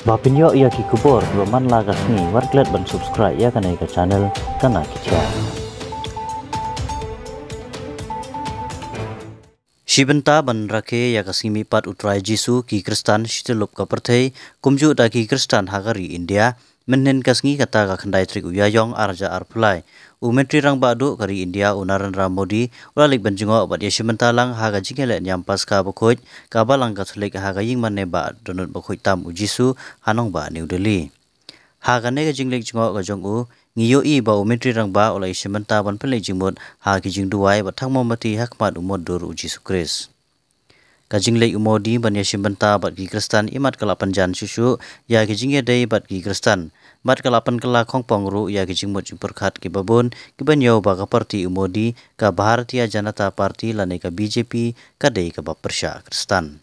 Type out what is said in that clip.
Bapinyo ia ki kubor roman lagas ni warklet ban subscribe ya kanai ka channel kana kicha. Shibenta ban rake ya kasimi pat utrai Jisu ki Kristan shitelup ka perthei kumju da ki Kristan hagari India menen kasngi kata ka khandai trik uyayong arja arpulai umetri rang badu kari India unaran Modi ulalik banjingo bat yashimenta lang haga jingele nyampas ka bokoj ka balang ka thulik haga ying manne ba donut bokoj tam ujisu hanong ba New Delhi haga ne ka jinglik jingo ka jongu ngiyo I ba umetri rang ba ulai yashimenta ban pelai jingmut ha ki jingduai batang momati hakmat umod dur ujisu Kris Kajing lek umodi ban yashimenta bat ki Kristan imat kalapan jan susu ya ki jingye dei bat ki Kristan bat kalapan kala khongpong ru ya ki jingmut jumperkhat ki babun ki banyo ba ka parti umodi ka Bharatiya Janata Party lane ka BJP ka dei ka bapersya Kristan